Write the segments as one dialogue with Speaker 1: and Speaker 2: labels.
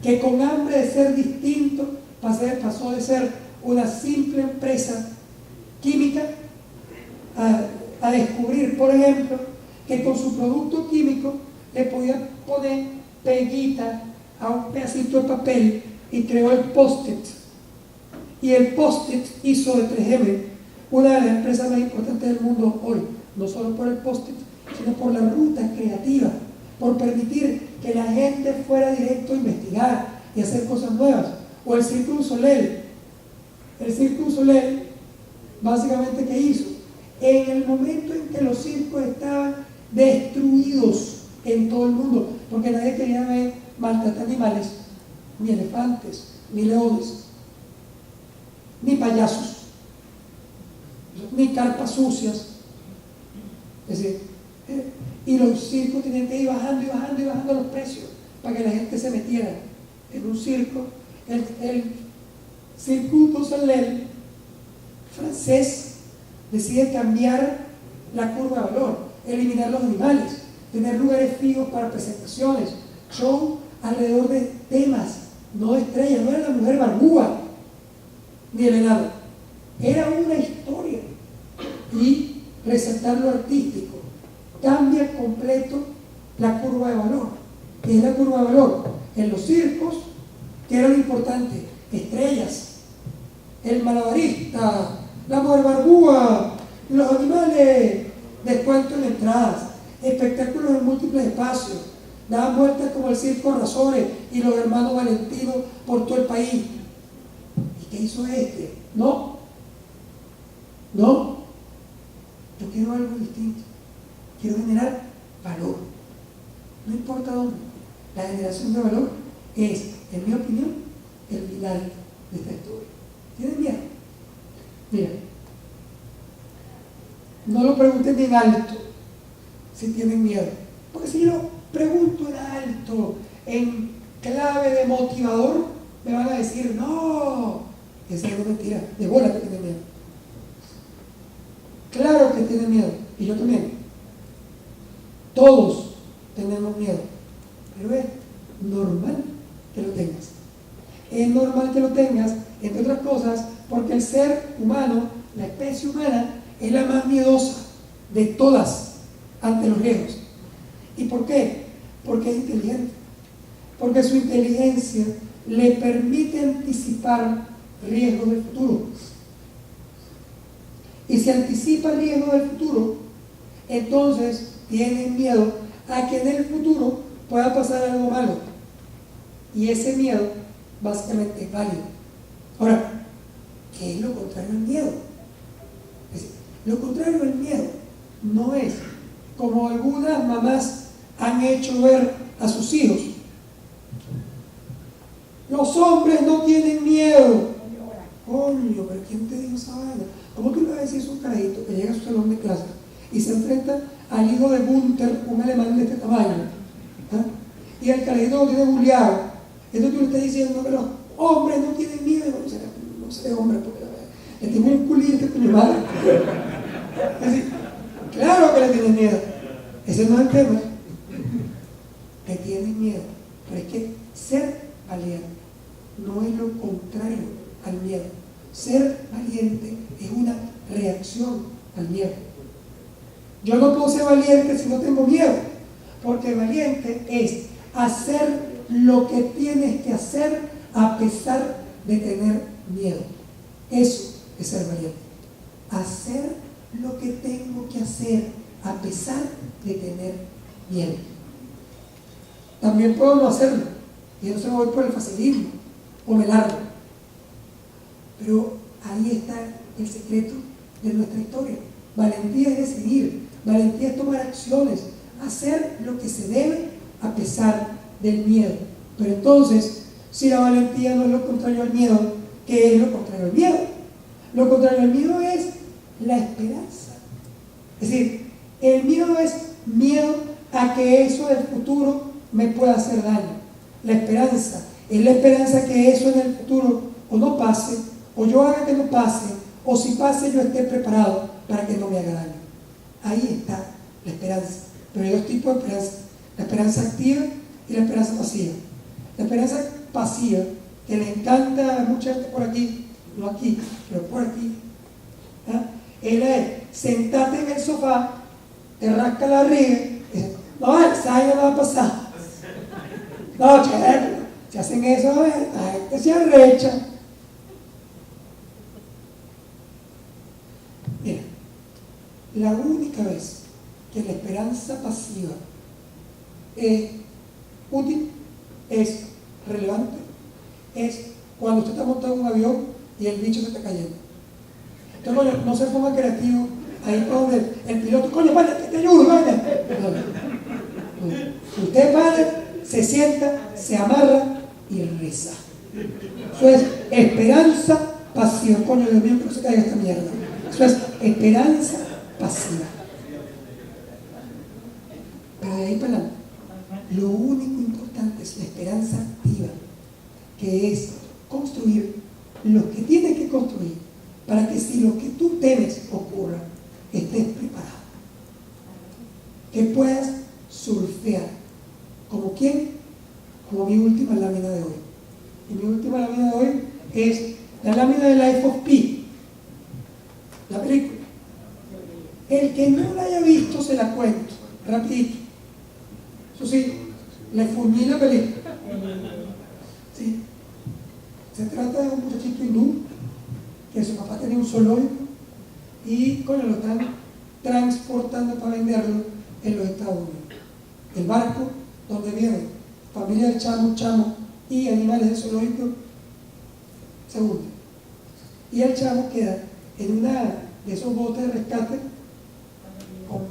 Speaker 1: que con hambre de ser distinto pasó de ser una simple empresa química a descubrir, por ejemplo, que con su producto químico le podía poner peguita a un pedacito de papel y creó el Post-it. Y el Post-it hizo de 3M una de las empresas más importantes del mundo hoy, no solo por el Post-it, sino por la ruta creativa, por permitir que la gente fuera directo a investigar y hacer cosas nuevas. O el Cirque du Soleil. El Cirque du Soleil, básicamente, ¿qué hizo? En el momento en que los circos estaban destruidos en todo el mundo, porque nadie quería ver maltratar animales, ni elefantes, ni leones, ni payasos, ni carpas sucias. Es decir, y los circos tenían que ir bajando y bajando y bajando los precios para que la gente se metiera en un circo. El Cirque du Soleil francés decide cambiar la curva de valor, eliminar los animales, tener lugares fijos para presentaciones, show alrededor de temas, no de estrellas. No era la mujer barbúa ni el helado, era una historia. Y resaltar lo artístico cambia completo la curva de valor. ¿Qué es la curva de valor? En los circos, ¿qué era lo importante? Estrellas, el malabarista, la mujer barbúa, los animales, descuento en entradas, espectáculos en múltiples espacios, daban vueltas como el circo Razores y los hermanos Valentino por todo el país. ¿Y qué hizo este? No, yo quiero algo distinto, quiero generar valor, no importa dónde. La generación de valor es, en mi opinión, el final de esta historia. ¿Tienen miedo? Mira, no lo pregunten bien alto si tienen miedo, porque si yo lo pregunto en alto, en clave de motivador, me van a decir, no, esa es una mentira, de bola que tienen miedo. Claro que tienen miedo, y yo también. Todos tenemos miedo, pero es normal que lo tengas. Es normal que lo tengas, entre otras cosas, porque el ser humano, la especie humana, es la más miedosa de todas ante los riesgos. ¿Y por qué? Porque es inteligente. Porque su inteligencia le permite anticipar riesgos del futuro. Y si anticipa riesgos del futuro, entonces tienen miedo a que en el futuro pueda pasar algo malo. Y ese miedo básicamente es válido. Ahora, ¿qué es lo contrario al miedo? Es decir, lo contrario al miedo no es como algunas mamás han hecho ver a sus hijos. Los hombres no tienen miedo. Coño, pero ¿quién te dijo esa vaina? ¿Cómo tú le vas a decir a un carajito que llega a su salón de clase y se enfrenta al hijo de Gunther, un alemán de este tamaño? Y el carajito lo tiene buleado. Entonces tú le estás diciendo que los hombres no tienen miedo. No sé, hombre, porque le tengo un culito con mi madre. Es decir, claro que le tienen miedo. Ese no es el tema. Le tienen miedo. Pero es que ser valiente no es lo contrario al miedo. Ser valiente es una reacción al miedo. Yo no puedo ser valiente si no tengo miedo, porque valiente es hacer lo que tienes que hacer a pesar de tener miedo. Eso es ser valiente. Hacer lo que tengo que hacer a pesar de tener miedo. También puedo no hacerlo, y no se me voy por el facilismo o me largo. Pero ahí está el secreto de nuestra historia. Valentía es decidir, valentía es tomar acciones, hacer lo que se debe a pesar del miedo. Pero entonces, si la valentía no es lo contrario al miedo, ¿qué es lo contrario al miedo? Lo contrario al miedo es la esperanza. Es decir, el miedo es miedo a que eso del futuro me pueda hacer daño. La esperanza es la esperanza que eso en el futuro o no pase, o yo haga que no pase, o si pase yo esté preparado para que no me haga daño. Ahí está la esperanza. Pero hay dos tipos de esperanza: la esperanza activa y la esperanza pasiva. La esperanza pasiva, que le encanta a mucha gente por aquí, no aquí, pero por aquí, ¿ah? Es sentarte en el sofá, te rasca la barriga, y dices, no, esa vaina no va a pasar. No, chévere, si hacen eso, la gente se arrecha. Mira, la única vez que la esperanza pasiva es útil, es relevante, es cuando usted está montado en un avión y el bicho se está cayendo. Entonces, coño, no se ponga creativo ahí donde el piloto, coño, vale, te ayudo, vale. No. Usted para, se sienta, se amarra y reza. Eso es esperanza pasiva. Coño, Dios mío, que no se caiga esta mierda. Eso es esperanza pasiva. Pero de ahí para adelante, lo único importante es la esperanza activa, que es construir lo que tienes que construir para que si lo que tú temes ocurra, estés preparado. Que puedas surfear. ¿Como quién? Como mi última lámina de hoy. Y mi última lámina de hoy es la lámina de Life of Pi, la película. El que no la haya visto se la cuento, rapidito. Eso sí, le fuñí la película. Sí. Se trata de un muchachito hindú que su papá tenía un zoológico y coño, lo están transportando para venderlo en los Estados Unidos. El barco donde vienen familia de chamo y animales del zoológico se hunde. Y el chamo queda en una de esos botes de rescate con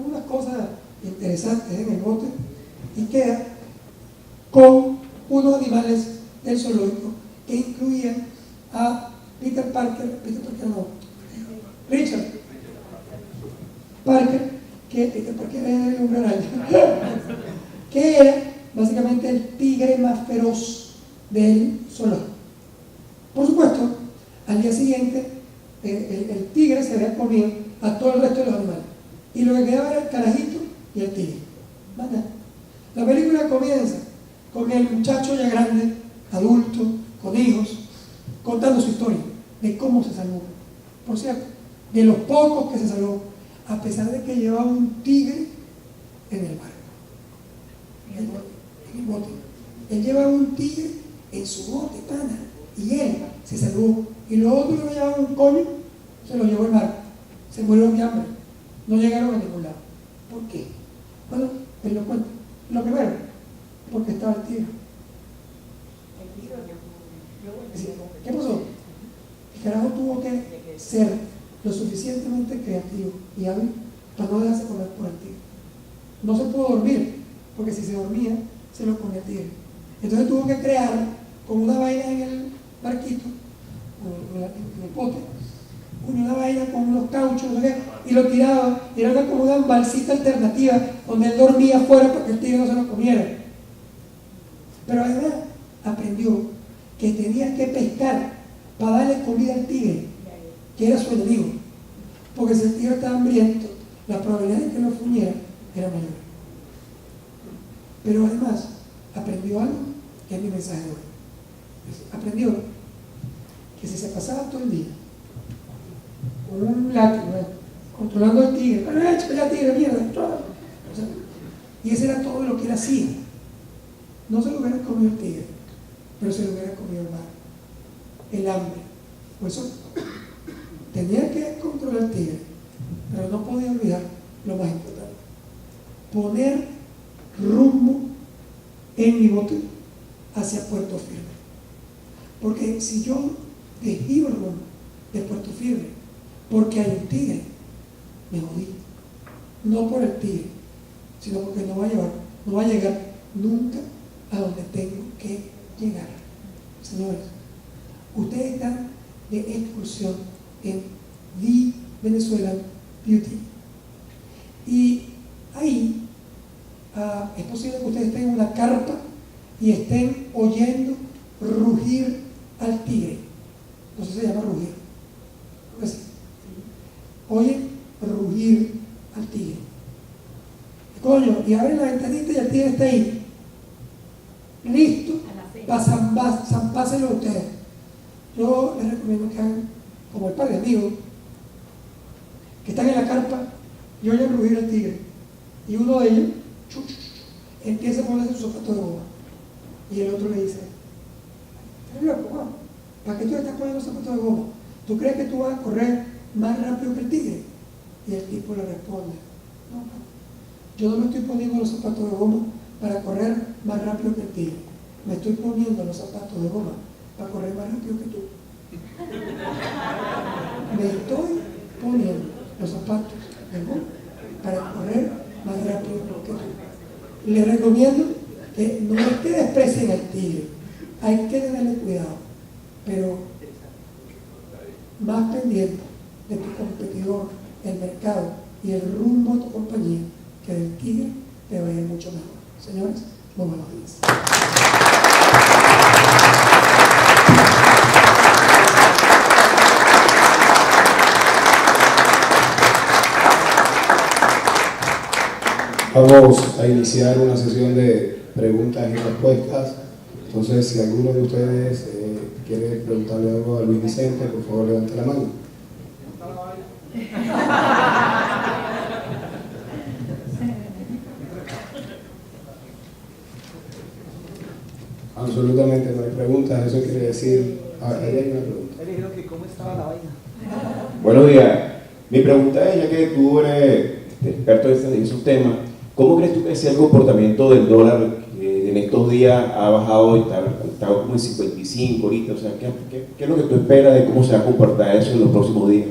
Speaker 1: unas cosas interesantes en el bote y queda con unos animales del zoológico que incluían a Richard Parker, que Peter Parker era el hombre araña, que era básicamente el tigre más feroz del zoológico. Por supuesto, al día siguiente el tigre se había comido a todo el resto de los animales y lo que quedaba era el carajito y el tigre. ¿Vale? La película comienza con el muchacho ya grande, adulto, con hijos, contando su historia de cómo se salvó. Por cierto, de los pocos que se salvó, a pesar de que llevaba un tigre en el barco, en el bote. Él llevaba un tigre en su bote, pana, y él se salvó. Y los otros que llevaban un coño, se lo llevó el barco. Se murieron de hambre. No llegaron a ningún lado. ¿Por qué? Bueno, él lo cuenta. Lo primero, porque estaba el tigre. ¿Qué pasó? El carajo tuvo que ser lo suficientemente creativo y hábil para no dejarse comer por el tigre. No se pudo dormir, porque si se dormía, se lo comía el tigre. Entonces tuvo que crear con una vaina en el barquito, en el bote, una vaina con unos cauchos, no sé qué, y lo tiraba, y era como una balsita alternativa donde él dormía afuera para que el tigre no se lo comiera. Pero además aprendió que tenía que pescar para darle comida al tigre, que era su enemigo, porque si el tigre estaba hambriento, la probabilidad de que lo fumiera era mayor. Pero además aprendió algo que es mi mensaje de hoy. Aprendió que si se pasaba todo el día con un látigo, controlando al tigre, ya tigre, mierda, o sea, y ese era todo lo que él hacía. No se lo hubiera comido el tigre, pero se lo hubiera comido el mar, el hambre. Por eso tenía que controlar al tigre, pero no podía olvidar lo más importante: poner rumbo en mi bote hacia Puerto Firme. Porque si yo desvío el rumbo de Puerto Firme porque hay un tigre, me jodí. No por el tigre, sino porque no va a llegar nunca a donde tengo que llegar. Señores, ustedes están de excursión en The Venezuelan Beauty. Y ahí es posible que ustedes estén en una carpa y estén oyendo rugir al tigre. No sé si se llama rugir. Creo que sí. Oyen rugir al tigre. Y coño, y abren la ventanita y el tigre está ahí, listo Pásenlo ustedes. Yo les recomiendo que hagan como el par de amigos que están en la carpa y oyen rugir al tigre. Y uno de ellos empieza a ponerse su zapato de goma. Y el otro le dice: ¿estás loco, Juan? ¿Para qué tú le estás poniendo zapatos de goma? ¿Tú crees que tú vas a correr más rápido que el tigre? Y el tipo le responde: no, yo no me estoy poniendo los zapatos de goma para correr más rápido que el tigre. Me estoy poniendo los zapatos de goma para correr más rápido que tú. Me estoy poniendo los zapatos de goma para correr más rápido que tú. Les recomiendo que no es que desprecien al tigre, hay que tenerle cuidado, pero más pendiente de tu competidor, el mercado y el rumbo a tu compañía que del tigre, te va a ir mucho mejor. Señores, muy buenos días.
Speaker 2: Vamos a iniciar una sesión de preguntas y respuestas. Entonces, si alguno de ustedes quiere preguntarle algo a Luis Vicente, por favor levante la mano. Absolutamente no hay preguntas, eso quiere decir... ahí hay una pregunta.
Speaker 3: Él dijo que cómo estaba la vaina.
Speaker 4: Buenos días. Mi pregunta es, ya que tú eres experto en esos temas, ¿cómo crees tú que sea el comportamiento del dólar que en estos días ha bajado y está como en 55 ahorita? O sea, ¿qué es lo que tú esperas de cómo se va a comportar eso en los próximos días?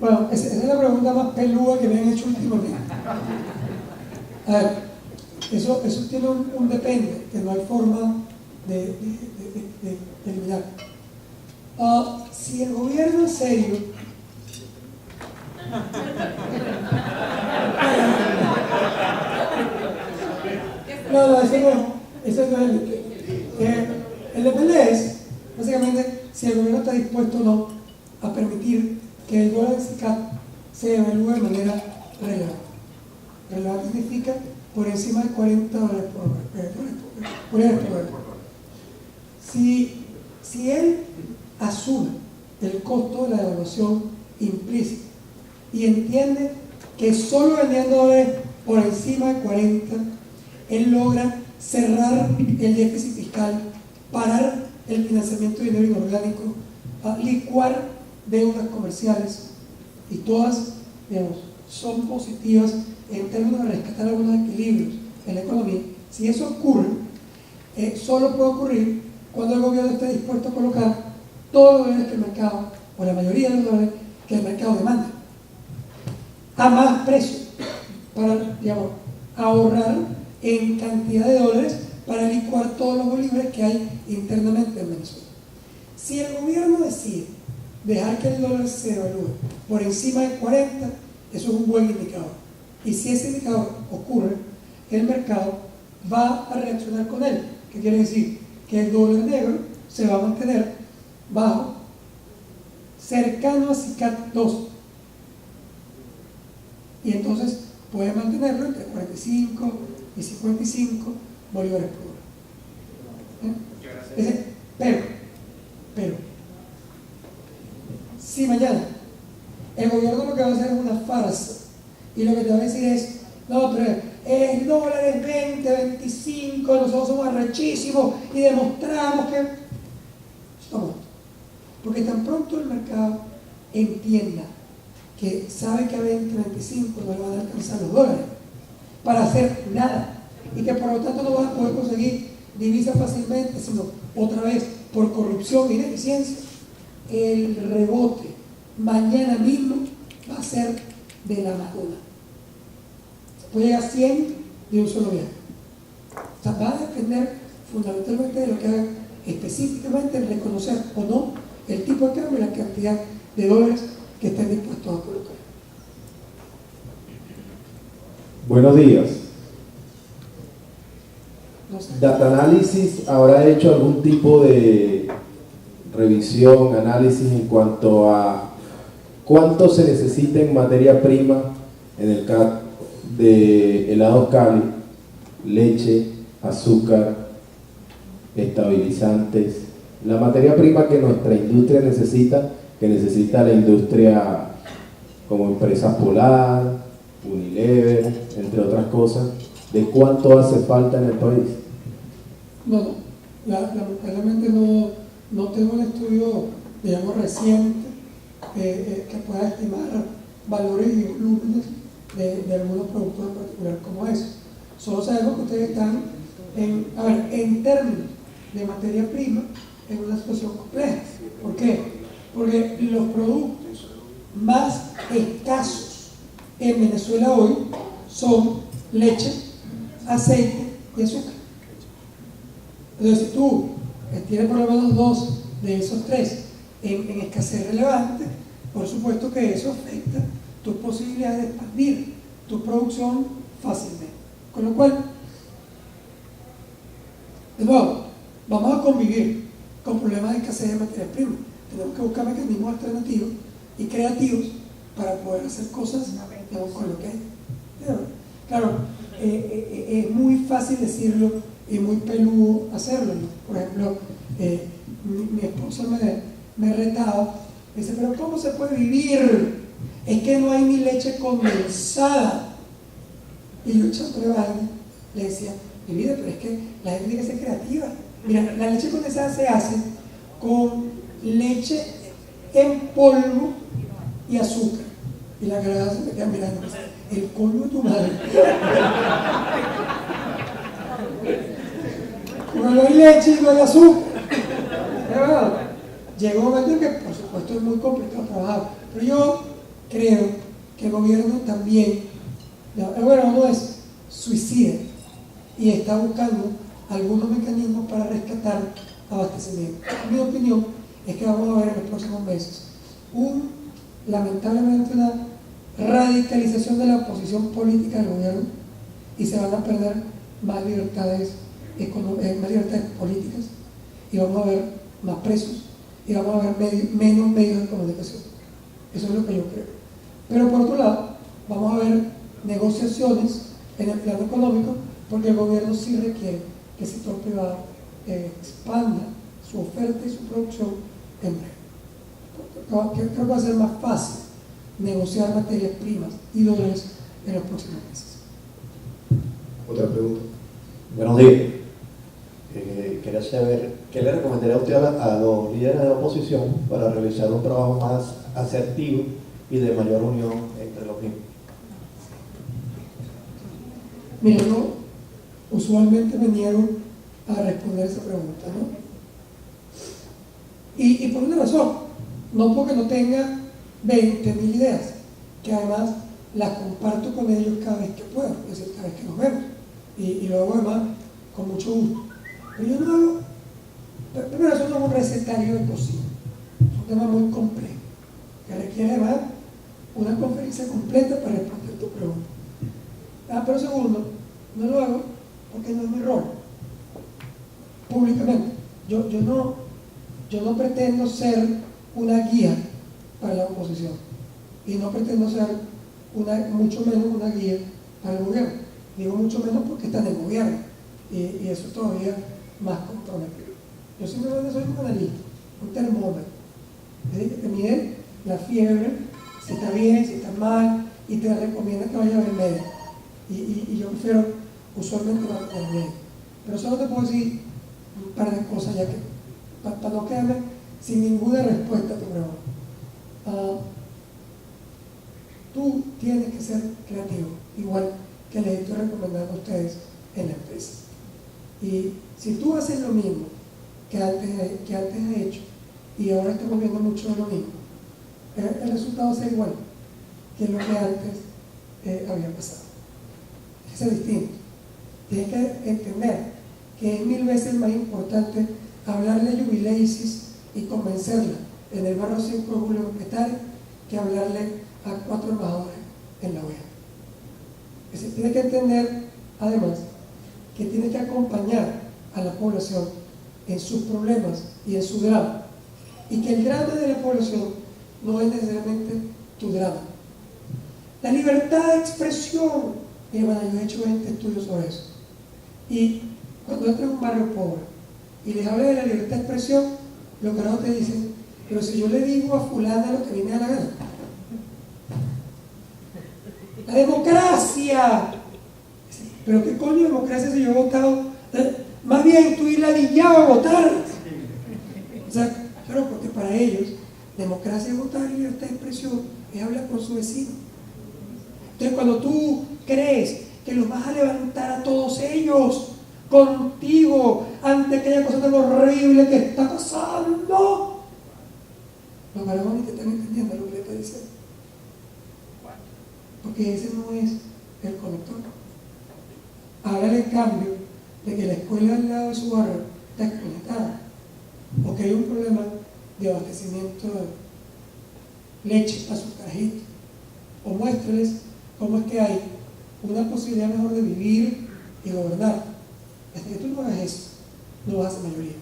Speaker 1: Bueno, esa es la pregunta más peluda que me han hecho últimamente. A ver, eso tiene un depende, que no hay forma de eliminar. Si el gobierno es serio, no, ese no es el depende es, básicamente, si el gobierno está dispuesto o no a permitir que el dólar en SICAP se evalúe de manera relevante. Relevante significa por encima de $40 por dólar. Si él asume el costo de la devaluación implícita y entiende que solo vendiendo dólares por encima de 40, él logra cerrar el déficit fiscal, parar el financiamiento de dinero inorgánico, licuar deudas comerciales, y todas, digamos, son positivas en términos de rescatar algunos equilibrios en la economía. Si eso ocurre, solo puede ocurrir cuando el gobierno esté dispuesto a colocar todos los dólares que el mercado, o la mayoría de los dólares que el mercado demanda, a más precio, para, digamos, ahorrar en cantidad de dólares para licuar todos los bolívares que hay internamente en Venezuela. Si el gobierno decide dejar que el dólar se evalúe por encima de 40, eso es un buen indicador. Y si ese indicador ocurre, el mercado va a reaccionar con él. ¿Qué quiere decir? Que el dólar negro se va a mantener bajo, cercano a SICAP 2. Y entonces puede mantenerlo entre 45 y 55 bolívares por dólar. Pero, si mañana el gobierno lo que va a hacer es una farsa y lo que te va a decir es: no, pero el dólar es 20, 25, nosotros somos arrechísimos y demostramos que... Estamos. Porque tan pronto el mercado entienda que sabe que a 20, 25 no le van a alcanzar los dólares para hacer nada, y que por lo tanto no van a poder conseguir divisas fácilmente, sino otra vez por corrupción e ineficiencia, el rebote mañana mismo va a ser de la Madonna. Puede llegar a 100 de un solo viaje. O sea, va a depender fundamentalmente de lo que hagan específicamente en reconocer o no el tipo de cambio y la cantidad de dólares que estén dispuestos a colocar.
Speaker 5: Buenos días.
Speaker 1: No sé.
Speaker 5: Data Analysis habrá hecho algún tipo de revisión, análisis en cuanto a cuánto se necesita en materia prima en el caso de helados Cali, leche azúcar, estabilizantes, la materia prima que nuestra industria necesita, que necesita la industria como Empresas Polar, Unilever, entre otras cosas, ¿de cuánto hace falta en el país?
Speaker 1: No, lamentablemente no tengo un estudio, digamos, reciente que pueda estimar valores y volúmenes de algunos productos en particular como eso. Solo sabemos que ustedes están en términos de materia prima en una situación compleja. ¿Por qué? Porque los productos más escasos en Venezuela hoy son leche, aceite y azúcar. Entonces, si tú tienes por lo menos dos de esos tres en escasez relevante, por supuesto que eso afecta tus posibilidades de expandir tu producción fácilmente. Con lo cual, de nuevo, vamos a convivir con problemas de escasez de materias primas. Tenemos que buscar mecanismos alternativos y creativos para poder hacer cosas, digamos, con lo que hay. Claro, es muy fácil decirlo y muy peludo hacerlo, ¿no? Por ejemplo, mi esposa me retaba, me dice, pero ¿cómo se puede vivir? Es que no hay ni leche condensada. Y yo echándole vaina, le decía, mi vida, pero es que la gente tiene que ser creativa. Mira, la leche condensada se hace con leche en polvo y azúcar. Y la grada se me queda mirando, el polvo de tu madre. Pero no hay leche y no hay azúcar. Pero llega un momento en que, por supuesto, es muy complicado trabajar. Pero yo creo que el gobierno también, el gobierno no es suicida y está buscando algunos mecanismos para rescatar abastecimiento. Mi opinión es que vamos a ver en los próximos meses lamentablemente una radicalización de la oposición política del gobierno y se van a perder más libertades políticas y vamos a ver más presos y vamos a ver menos medios de comunicación. Eso es lo que yo creo. Pero por otro lado, vamos a ver negociaciones en el plano económico porque el gobierno sí requiere que el sector privado expanda su oferta y su producción en breve. Creo que va a ser más fácil negociar materias primas y dólares en los próximos meses.
Speaker 2: Otra pregunta.
Speaker 3: Buenos días. Quería saber, ¿qué le recomendaría usted a los líderes de la oposición para realizar un trabajo más asertivo y de mayor unión entre los mismos?
Speaker 1: Mira, yo usualmente me niego a responder esa pregunta, ¿no? Y por una razón, no porque no tenga 20.000 ideas, que además las comparto con ellos cada vez que puedo, es decir, cada vez que nos vemos, y lo hago además con mucho gusto. Pero yo no hago, primero eso no es un recetario de cocina, es un tema muy complejo, que requiere además una conferencia completa para responder tu pregunta. Pero segundo, no lo hago porque no es mi rol, públicamente. Yo no pretendo ser una guía para la oposición y no pretendo ser mucho menos una guía para el gobierno. Digo mucho menos porque está en el gobierno y eso es todavía más comprometido. Yo simplemente soy un analista, un termómetro, es decir, que te mide la fiebre, si está bien, si está mal y te recomienda que vayas a ver médico. Y yo prefiero usualmente no tener médico. Pero solo te puedo decir un par de cosas ya que para no quedarme sin ninguna respuesta a tu pregunta. Tú tienes que ser creativo, igual que les estoy recomendando a ustedes en la empresa. Y si tú haces lo mismo que antes has hecho y ahora estamos viendo mucho de lo mismo, el resultado va a ser igual que lo que antes había pasado. Es distinto. Tienes que entender que es 1000 veces más importante hablarle a Jubileisis y convencerla en el barrio 5 de Julio Propietario que hablarle a 4 embajadores en la OEA. Es decir, tiene que entender además que tiene que acompañar a la población en sus problemas y en su drama, y que el drama de la población no es necesariamente tu drama. La libertad de expresión, yo he hecho 20 estudios sobre eso, y cuando entras a un barrio pobre y les hablas de la libertad de expresión, los carajos te dicen, pero si yo le digo a fulana lo que viene a la gana. ¡La democracia! Pero qué coño democracia si yo he votado. Más bien tú ir ladillado a votar. O sea, claro, porque para ellos democracia es votar y libertad de expresión es hablar con su vecino. Entonces cuando tú crees que los vas a levantar a todos ellos contigo ante aquella cosa tan horrible que está pasando, los varones te están entendiendo lo que le estoy diciendo. Porque ese no es el conector. Hágale el cambio de que la escuela al lado de su barrio está desconectada, o que hay un problema de abastecimiento de leche para sus carajitos, o muéstrales cómo es que hay una posibilidad mejor de vivir y gobernar. Hasta que tú no hagas eso, no vas a ser mayoría.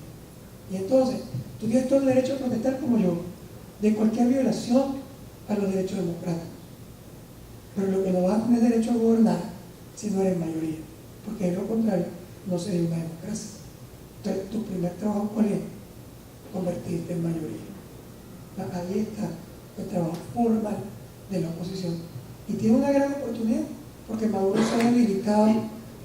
Speaker 1: Y entonces, tú tienes todo el derecho a protestar como yo, de cualquier violación a los derechos democráticos. Pero lo que no vas a tener derecho a gobernar si no eres mayoría, porque de lo contrario no sería una democracia. Entonces, tu primer trabajo, ¿cuál es? Convertirte en mayoría. Ahí está el trabajo formal de la oposición. Y tiene una gran oportunidad, porque Maduro se ha habilitado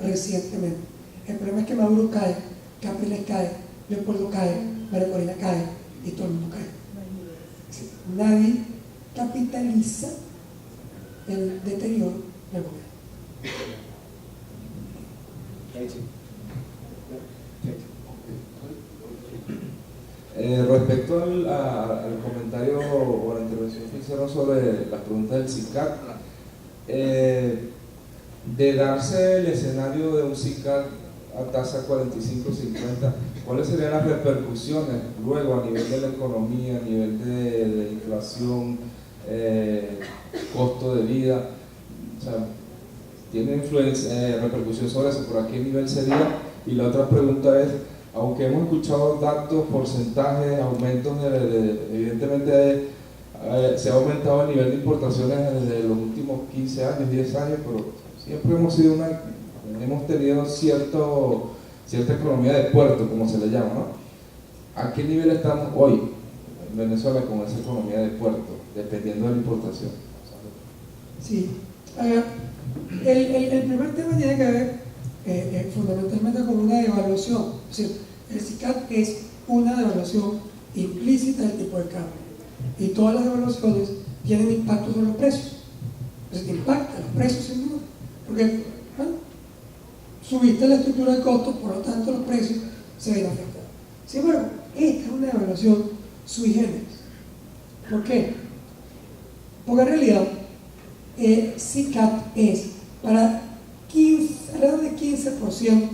Speaker 1: recientemente. El problema es que Maduro cae, Capriles cae, Leopoldo cae, María Corina cae y todo el mundo cae. Sí, nadie capitaliza el deterioro del gobierno.
Speaker 6: Respecto al comentario o a la intervención que hicieron sobre las preguntas del CICAD, de darse el escenario de un CICAD a tasa 45-50, ¿cuáles serían las repercusiones luego a nivel de la economía, a nivel de inflación, costo de vida? O sea, ¿tiene repercusión sobre eso? ¿Por a qué nivel sería? Y la otra pregunta es, aunque hemos escuchado datos, porcentajes, aumentos, evidentemente se ha aumentado el nivel de importaciones desde los últimos 15 años, 10 años, pero siempre hemos tenido cierta economía de puerto, como se le llama, ¿no? ¿A qué nivel estamos hoy en Venezuela con esa economía de puerto, dependiendo de la importación?
Speaker 1: Sí. El primer tema tiene que ver fundamentalmente con una devaluación. Es decir, el CICAD es una devaluación implícita del tipo de cambio. Y todas las devaluaciones tienen impacto sobre los precios. Entonces, te impacta los precios sin duda. Porque subiste la estructura de costos, por lo tanto los precios se ven afectados. Sin embargo, esta es una devaluación sui generis. ¿Por qué? Porque en realidad CICAD es para alrededor de 15%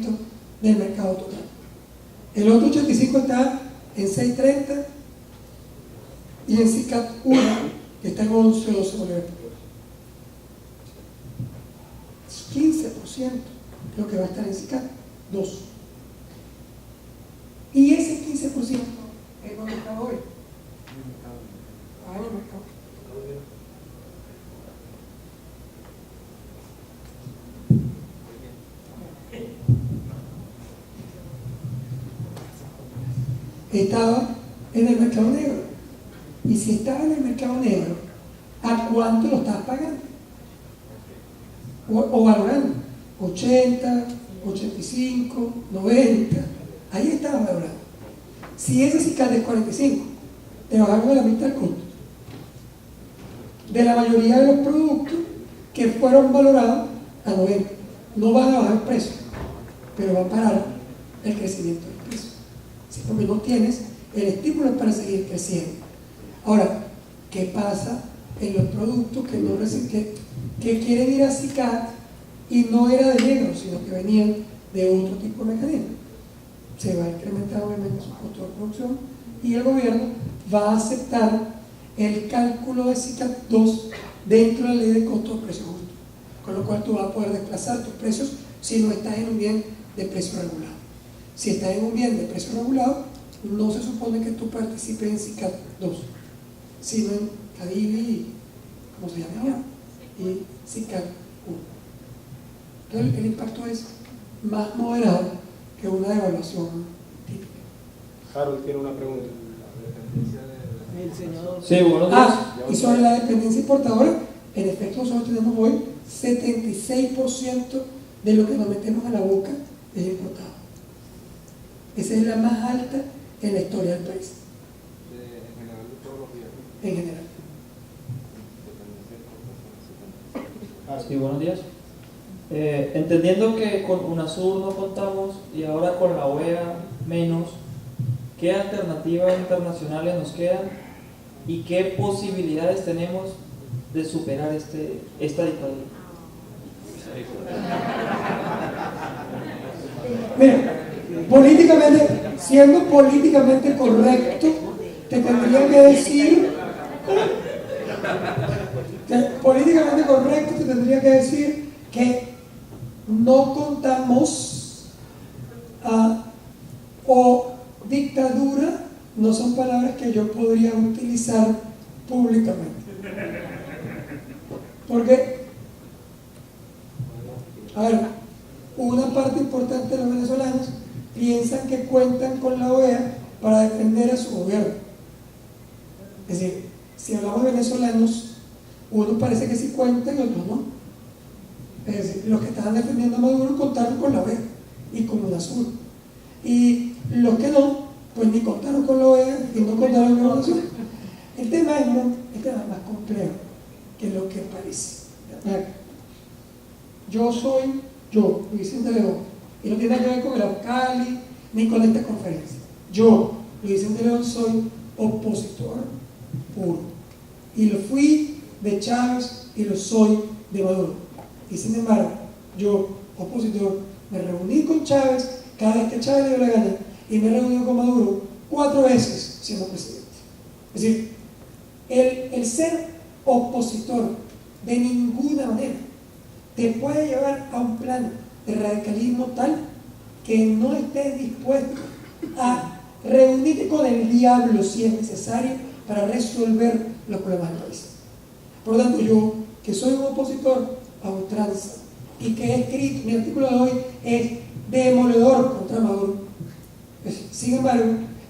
Speaker 1: del mercado total. El otro 85% está en 6.30 y en CICAD 1 que está en 11 o 12 bolívares por hora. 15% lo que va a estar en CICAD 2. Y ese 15% es donde está hoy. En el mercado. Estaba en el mercado negro. Y si estaba en el mercado negro, ¿a cuánto lo estás pagando? O valorando. 80, 85, 90. Ahí estaba valorando. Si ese CICAD es 45, te bajaron a la mitad el costo de la mayoría de los productos que fueron valorados a 90. No van a bajar el precio, pero va a parar el crecimiento del precio. ¿Sí? Porque no tienes el estímulo para seguir creciendo. Ahora, ¿qué pasa en los productos que no reciben, que quieren ir a CICAD y no era de negro, sino que venían de otro tipo de mecanismo? Se va a incrementar obviamente su costo de producción y el gobierno va a aceptar el cálculo de CICAD 2 dentro de la ley de costo de precio justo, con lo cual tú vas a poder desplazar tus precios si no estás en un bien de precio regulado. Si estás en un bien de precio regulado, no se supone que tú participes en CICAD 2, sino en CADIVI, ¿cómo se llama ahora? Y CICAD 1. Entonces el impacto es más moderado que una devaluación típica.
Speaker 2: Harold tiene una pregunta.
Speaker 7: Sí, buenos días.
Speaker 1: Y sobre la dependencia importadora, en efecto nosotros tenemos hoy 76% de lo que nos metemos a la boca es importado. Esa es la más alta en la historia del país.
Speaker 6: En general de todos los días.
Speaker 1: En general.
Speaker 7: Sí, buenos días. Entendiendo que con UNASUR no contamos y ahora con la OEA menos, ¿qué alternativas internacionales nos quedan y qué posibilidades tenemos de superar esta dictadura?
Speaker 1: Mira, siendo políticamente correcto, te tendría que decir, que no contamos o dictadura no son palabras que yo podría utilizar públicamente. Porque, a ver, una parte importante de los venezolanos piensan que cuentan con la OEA para defender a su gobierno. Es decir, si hablamos de venezolanos, uno parece que sí cuenta y otros no. Es decir, los que estaban defendiendo a Maduro contaron con la OEA y con UNASUR. Y los que no, pues ni contaron con la OEA y no contaron con UNASUR. El tema es más complejo que lo que parece. Yo soy Luis Vicente León, y no tiene nada que ver con el Aucali ni con esta conferencia. Yo, Luis Vicente León, soy opositor puro. Y lo fui de Chávez y lo soy de Maduro. Y sin embargo, yo, opositor, me reuní con Chávez cada vez que Chávez le dio la gana y me he reunido con Maduro 4 veces siendo presidente. Es decir, el ser opositor de ninguna manera te puede llevar a un plano de radicalismo tal que no estés dispuesto a reunirte con el diablo si es necesario para resolver los problemas del país. Por lo tanto, yo, que soy un opositor a ultranza y que he escrito, mi artículo de hoy es demoledor contra Maduro, sin embargo,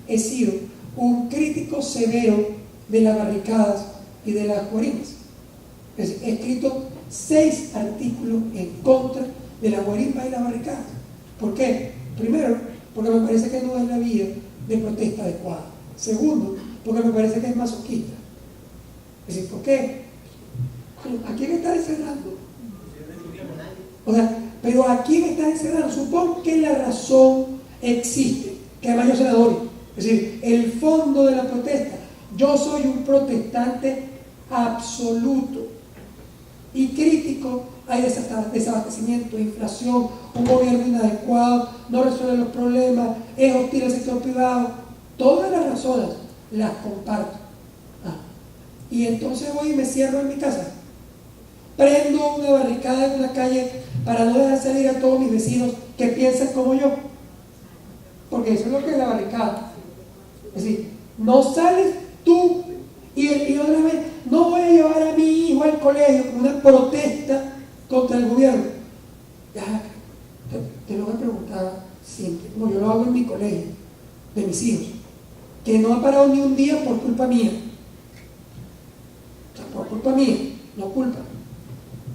Speaker 1: he sido un crítico severo de las barricadas y de las guarimbas. He escrito 6 artículos en contra de las guarimbas y las barricadas. ¿Por qué? Primero, porque me parece que no es la vía de protesta adecuada. Segundo, porque me parece que es masoquista. Es decir, ¿por qué? ¿A quién está encerrando? O sea, pero ¿a quién está encerrando? Supongo que la razón existe, que hay varios senadores. Es decir, el fondo de la protesta. Yo soy un protestante absoluto y crítico. Hay desabastecimiento, inflación, un gobierno inadecuado, no resuelve los problemas, es hostil al sector privado. Todas las razones las comparto. Y entonces voy y me cierro en mi casa. Prendo una barricada en una calle para no dejar salir a todos mis vecinos que piensan como yo. Porque eso es lo que es la barricada. Es decir, no sales tú y otra vez no voy a llevar a mi hijo al colegio con una protesta contra el gobierno. Ya, te lo voy a preguntar siempre, como yo lo hago en mi colegio, de mis hijos, que no ha parado ni un día por culpa mía. O sea, por culpa mía, no culpa.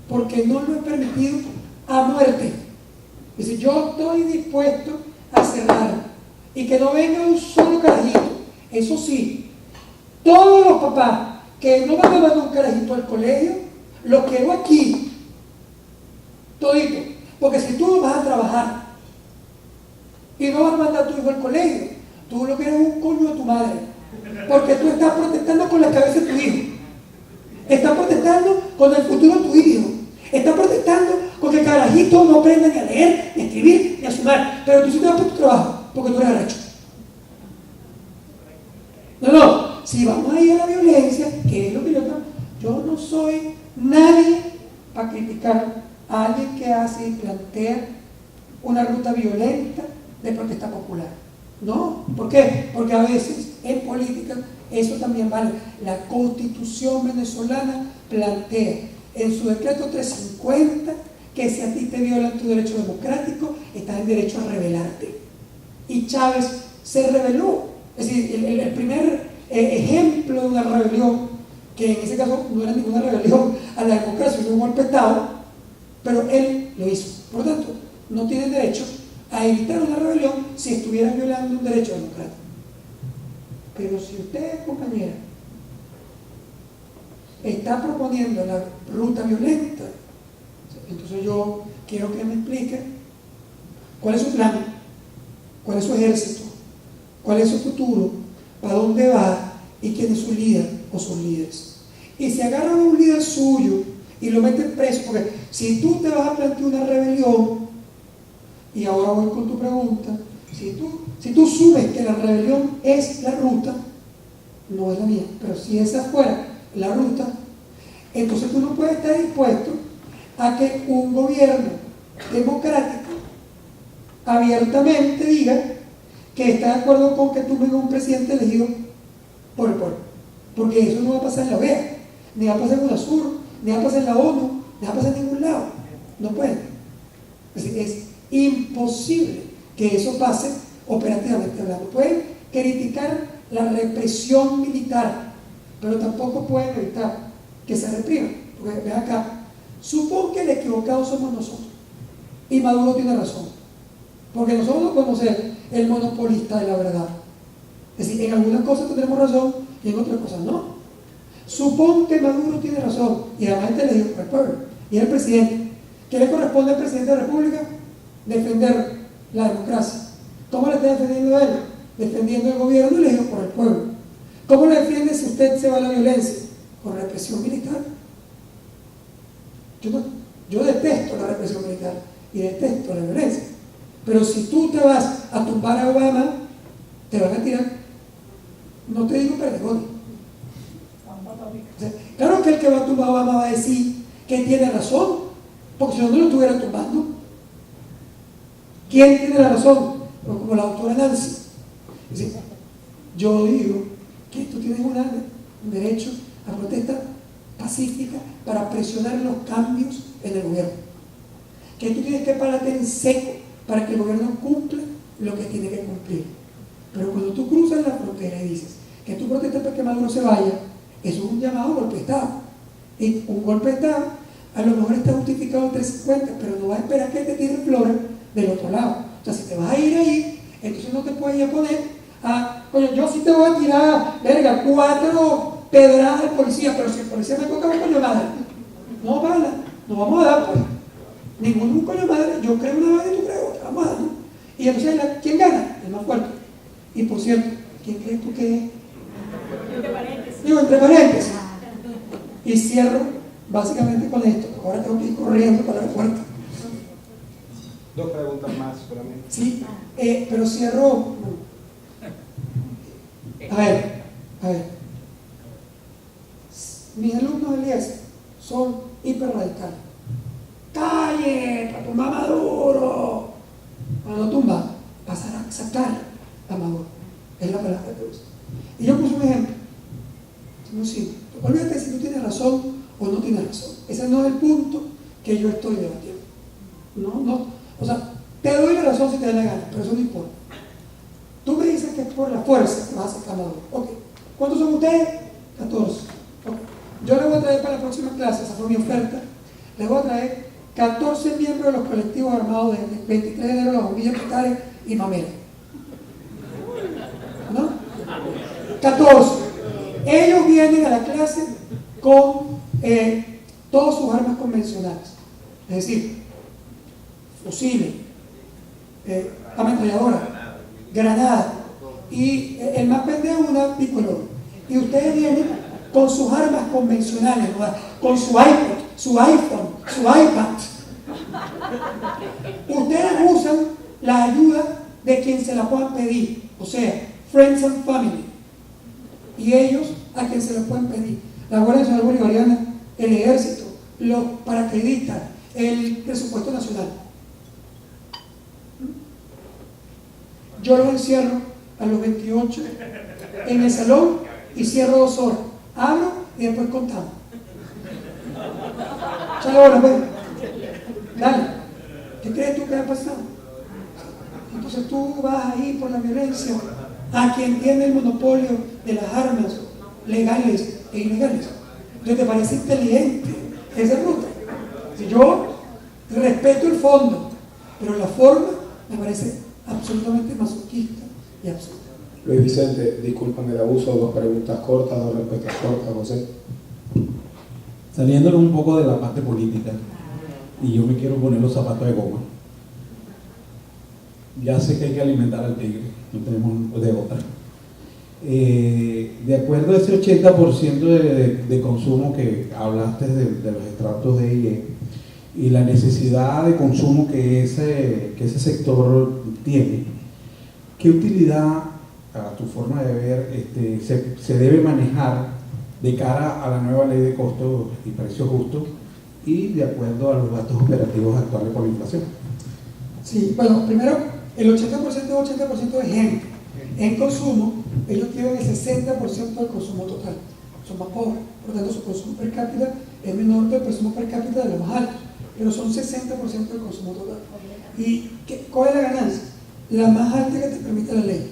Speaker 1: Porque no lo he permitido a muerte. Es decir, yo estoy dispuesto a cerrar y que no venga un solo carajito. Eso sí, todos los papás que no van a mandar un carajito al colegio, los quiero aquí, todito. Porque si tú vas a trabajar y no vas a mandar a tu hijo al colegio, tú lo que eres un coño de tu madre. Porque tú estás protestando con la cabeza de tu hijo. Estás protestando con el futuro de tu hijo. Estás protestando con que el carajito no aprenda ni a leer, ni a escribir, ni a sumar. Pero tú sí te vas por tu trabajo, porque tú eres arrecho. No. Si vamos a ir a la violencia, que es lo que yo no soy nadie para criticar a alguien que hace y plantea una ruta violenta de protesta popular. No, ¿por qué? Porque a veces en política eso también vale. La Constitución venezolana plantea en su decreto 350 que si a ti te violan tu derecho democrático, estás en derecho a rebelarte. y Chávez se rebeló. Es decir, el primer ejemplo de una rebelión, que en ese caso no era ninguna rebelión a la democracia, fue un golpe de Estado, pero él lo hizo. Por lo tanto, no tienen derecho a evitar una rebelión si estuvieran violando un derecho democrático. Pero si usted, compañera, está proponiendo la ruta violenta, entonces yo quiero que me explique cuál es su plan, cuál es su ejército, cuál es su futuro, para dónde va y quién es su líder o sus líderes. Y si agarran a un líder suyo y lo meten preso, porque si tú te vas a plantear una rebelión, y ahora voy con tu pregunta, si tú subes que la rebelión es la ruta, no es la mía, pero si esa fuera la ruta, entonces tú no puedes estar dispuesto a que un gobierno democrático abiertamente diga que está de acuerdo con que tú vengas un presidente elegido por el pueblo, porque eso no va a pasar en la OEA, ni va a pasar en UNASUR, ni va a pasar en la ONU, ni va a pasar en ningún lado, no pueden. Es decir, es imposible que eso pase operativamente hablando. Pueden criticar la represión militar, pero tampoco pueden evitar que se reprima, porque ven acá, supongo que el equivocado somos nosotros, y Maduro tiene razón, porque nosotros no podemos ser el monopolista de la verdad. Es decir, en algunas cosas tendremos razón y en otras cosas no. Supongo que Maduro tiene razón, y además le dijo al pueblo, y el presidente. ¿Qué le corresponde al presidente de la República? Defender la democracia. ¿Cómo le está defendiendo a él? Defendiendo el gobierno elegido por el pueblo. ¿Cómo le defiende si usted se va a la violencia? Con represión militar. Yo detesto la represión militar y detesto la violencia. Pero si tú te vas a tumbar a Obama, te van a tirar, no te digo perdigones. O sea, claro que el que va a tumbar a Obama va a decir que tiene razón, porque si no, no lo estuviera tumbando. ¿Quién tiene la razón? Pues como la doctora Nancy. Es decir, yo digo que tú tienes un derecho a protesta pacífica para presionar los cambios en el gobierno. Que tú tienes que pararte en seco para que el gobierno cumpla lo que tiene que cumplir. Pero cuando tú cruzas la frontera y dices que tú protestas para que Maduro se vaya, eso es un llamado golpe de Estado. Y un golpe de Estado a lo mejor está justificado en 350, pero no vas a esperar que te tiren flores del otro lado. O sea, si te vas a ir ahí, entonces no te puedes ir a poner a, oye, yo sí te voy a tirar, verga, 4 pedradas al policía, pero si el policía me toca un coño madre, no bala, no vamos a dar, pues. Ningún coño madre, yo creo una vaina y tú crees otra, vamos a dar, ¿no? Y entonces, ¿quién gana? El más fuerte. Y por cierto, ¿quién crees tú que es? Entre paréntesis. Digo, entre paréntesis. Y cierro básicamente con esto, porque ahora tengo que ir corriendo para el aeropuerto.
Speaker 2: 2 preguntas más solamente.
Speaker 1: Sí, pero cierro. A ver. Mis alumnos del IES son hiperradicales. ¡Calle! ¡Para tumbar a Maduro! Cuando no tumba, pasar a sacar a Maduro. Es la palabra que usa. Y yo puse un ejemplo. Muy simple. Olvídate si tú tienes razón o no tienes razón. Ese no es el punto que yo estoy debatiendo. No. O sea, te doy la razón si te da la gana, pero eso no importa. Tú me dices que es por la fuerza que vas a sacar a Maduro. Ok. ¿Cuántos son ustedes? 14. Ok. Yo les voy a traer para la próxima clase, esa fue mi oferta, les voy a traer 14 miembros de los colectivos armados del 23 de enero, los bombillas militares y Mamera. ¿No? 14. Ellos vienen a la clase con todas sus armas convencionales. Es decir, fusiles, ametralladora, granada y el más pendejo una picolor. Y ustedes vienen con sus armas convencionales, ¿no? Con su iPod, su iPhone, su iPad. Ustedes usan la ayuda de quien se la puedan pedir, o sea, friends and family. Y ellos a quien se la pueden pedir. La Guardia Nacional Bolivariana, el Ejército, los paracaidistas, el presupuesto nacional. Yo los encierro a los 28 en el salón y cierro 2 horas. Abro y después contamos. Chale, bueno, pues. Dale. ¿Qué crees tú que ha pasado? Entonces tú vas ahí por la violencia a quien tiene el monopolio de las armas legales e ilegales. Entonces te parece inteligente esa ruta. Si yo respeto el fondo, pero la forma me parece absolutamente masoquista y absurda.
Speaker 2: Luis Vicente, discúlpame el abuso, 2 preguntas cortas, 2 respuestas cortas, José.
Speaker 8: Saliéndonos un poco de la parte política, y yo me quiero poner los zapatos de goma. Ya sé que hay que alimentar al tigre, no tenemos de otra. De acuerdo a ese 80% de consumo que hablaste de los extractos de IE y la necesidad de consumo que ese sector tiene, ¿qué utilidad, a tu forma de ver, se debe manejar de cara a la nueva ley de costos y precios justos y de acuerdo a los gastos operativos actuales por la inflación?
Speaker 1: Sí, bueno, primero, el 80% de gente en consumo, ellos tienen el 60% del consumo total. Son más pobres, por lo tanto su consumo per cápita es menor que el consumo per cápita de los más altos, pero son 60% del consumo total. ¿Y cuál es la ganancia? La más alta que te permite la ley.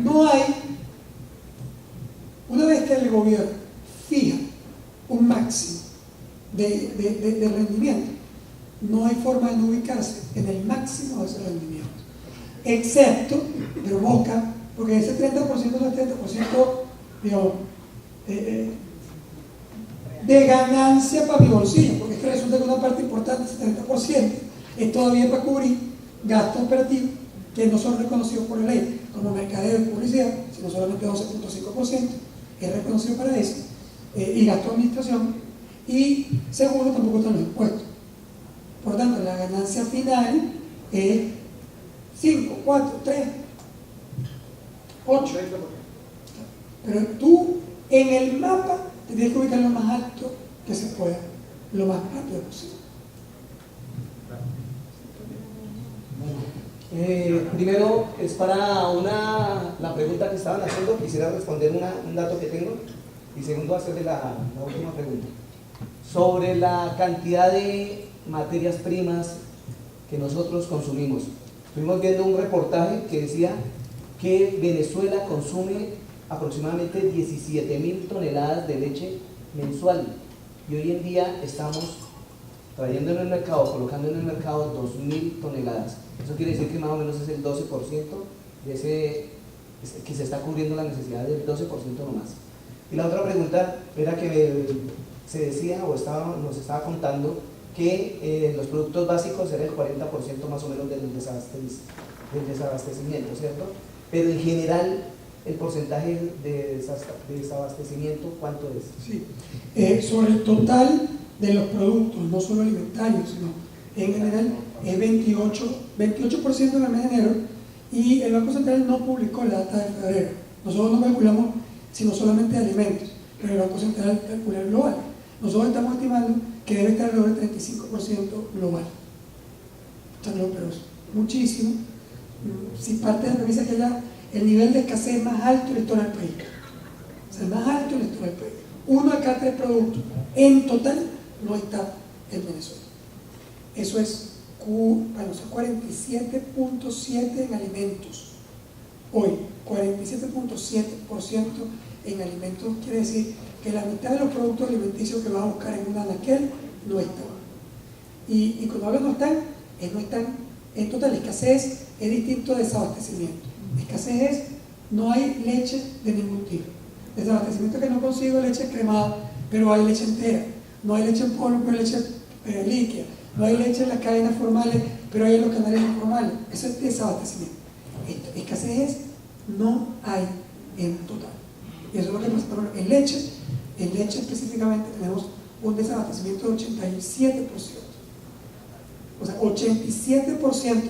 Speaker 1: No hay, una vez que el gobierno fija un máximo de rendimiento, no hay forma de no ubicarse en el máximo de ese rendimiento, excepto, pero busca, porque ese 30% no es 30%, digamos, de ganancia para mi bolsillo, porque es que resulta que una parte importante, ese 30%, es todavía para cubrir gastos operativos que no son reconocidos por la ley, como mercadeo y publicidad, sino solamente 12.5%, es reconocido para eso, y gasto de administración, y segundo, tampoco están los impuestos. Por tanto, la ganancia final es 5, 4, 3, 8. Pero tú, en el mapa, te tienes que ubicar lo más alto que se pueda, lo más rápido posible.
Speaker 9: Primero, es para la pregunta que estaban haciendo, quisiera responder un dato que tengo, y segundo, hacerle la última pregunta. Sobre la cantidad de materias primas que nosotros consumimos. Estuvimos viendo un reportaje que decía que Venezuela consume aproximadamente 17.000 toneladas de leche mensual, y hoy en día estamos trayendo en el mercado, colocando en el mercado 2.000 toneladas. Eso quiere decir que más o menos es el 12% de ese, que se está cubriendo la necesidad del 12% nomás. Y la otra pregunta era que se decía o nos estaba contando que los productos básicos era el 40% más o menos del desabastecimiento, ¿cierto? Pero en general, el porcentaje de desabastecimiento, ¿cuánto es?
Speaker 1: Sí, sobre el total de los productos, no solo alimentarios, sino en general es 28% en el mes de enero, y el Banco Central no publicó la data de febrero. Nosotros no calculamos sino solamente alimentos, pero el Banco Central calcula el global. Nosotros estamos estimando que debe estar alrededor del 35% global. Pero es muchísimo. Si parte de la premisa que el nivel de escasez más alto en la historia del país. O sea, el más alto en la historia del país. 1 de cada 3 productos en total no está en Venezuela. Eso es 47.7 en alimentos. Hoy, 47.7% en alimentos quiere decir que la mitad de los productos alimenticios que vas a buscar en un anaquel no están. Y cuando hablo no están en total. Escasez es distinto de desabastecimiento. Escasez es no hay leche de ningún tipo. Desabastecimiento es que no consigo leche cremada, pero hay leche entera. No hay leche en polvo, pero hay leche líquida. No hay leche en las cadenas formales, pero hay en los canales informales. Eso es desabastecimiento. Escasez es no hay en total. Y eso es lo que pasa. En leche específicamente tenemos un desabastecimiento de 87%. O sea, 87%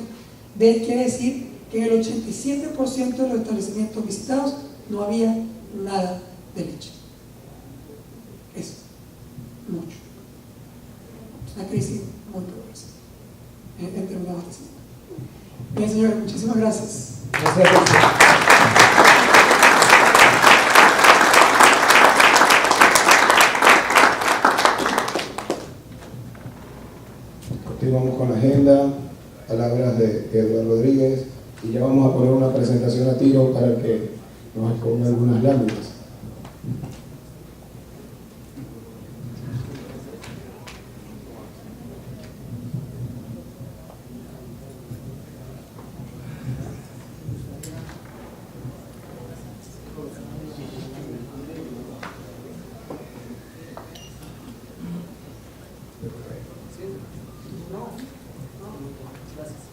Speaker 1: quiere decir que en el 87% de los establecimientos visitados no había nada de leche. Es mucho. Es una crisis muy peligrosa en términos de abastecimiento. Bien, señores, muchísimas gracias.
Speaker 9: Gracias.
Speaker 2: Continuamos con la agenda. Palabras de Eduardo Rodríguez. Y ya vamos a poner una presentación a tiro para que nos exponga algunas láminas.
Speaker 9: Gracias.